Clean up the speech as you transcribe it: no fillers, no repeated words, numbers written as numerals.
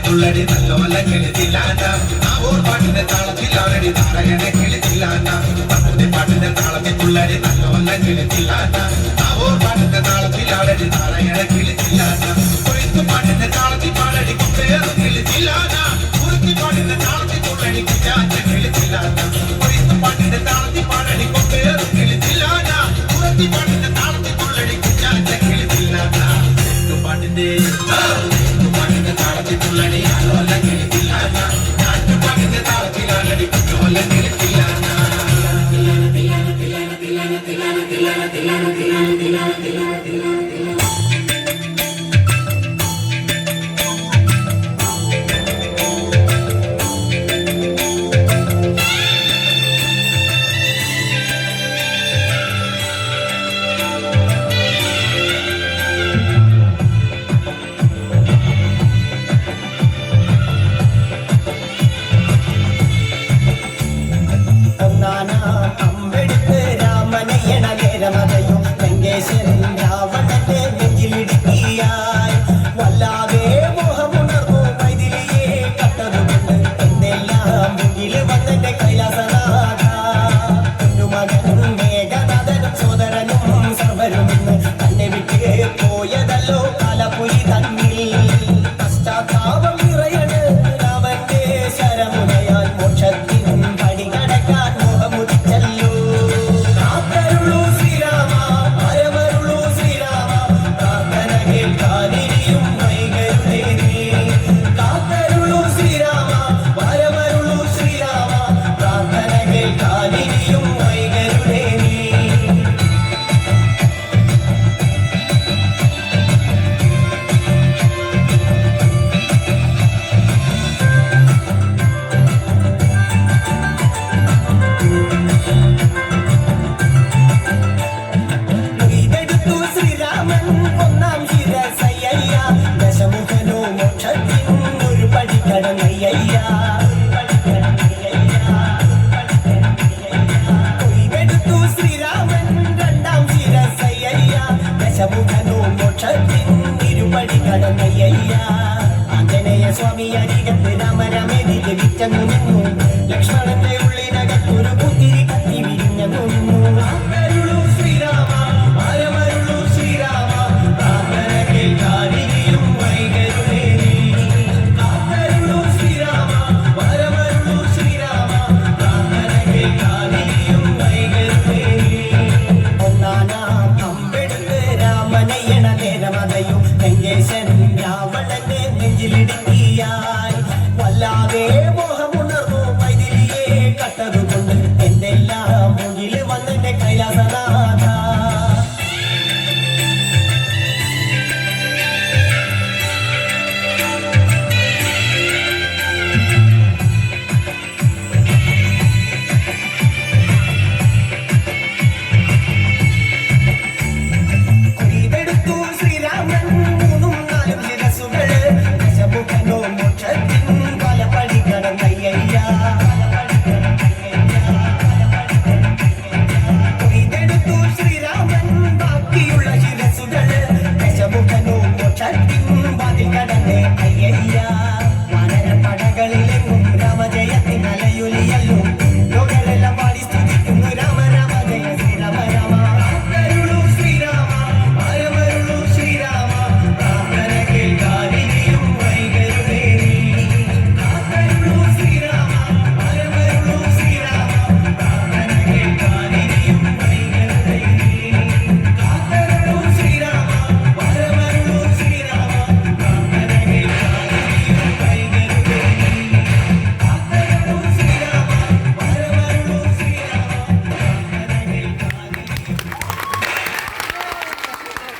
താളത്തിനുള്ളടി നല്ലോല കിളിച്ചില്ലാണ്ട ആ ഓർ പാട്ടിന്റെ താളത്തിലാണടി നാളകനെ കിളിച്ചില്ലാണ്ട നമ്മുടെ പാട്ടിന്റെ താളത്തിനുള്ളടി നല്ലോല കിളിച്ചില്ലാണ്ട ആ ഓർ പാട്ടിന്റെ താളത്തിലാണടി നാളകനെ കിളിച്ചില്ലാണ്ട കൊയ്ത്തു പാട്ടിന്റെ താളത്തിൽ പാടടി കുട്ടേറ് കിളിച്ചില്ലാണ്ട കുറുത്തി പാട്ടിന്റെ താളത്തിനുള്ളടി കുറ്റാറ്റ കിളിച്ചില്ലാണ്ട കൊയ്ത്തു പാട്ടിന്റെ താളത്തിൽ പാടടി കുട്ടേറ് കിളിച്ചില്ലാണ്ട കുറുത്തി പാട്ടിന്റെ താളത്തിനുള്ളടി കുറ്റാറ്റ കിളിച്ചില്ലാണ്ട പാട്ടിന്റെ താളത്തിനുള്ളടി ആലോല കിളിച്ചില്ലാണ്ട പാട്ടിന്റെ താളത്തിലാണടി കുറ്റോല കിളിച്ചില്ലാണ്ട തില്ലാന തില്ലാന തില്ലാന തില്ലാന തില്ലാന തില്ലാന തില്ലാന തില്ലാന തില്ലാന തില്ലാന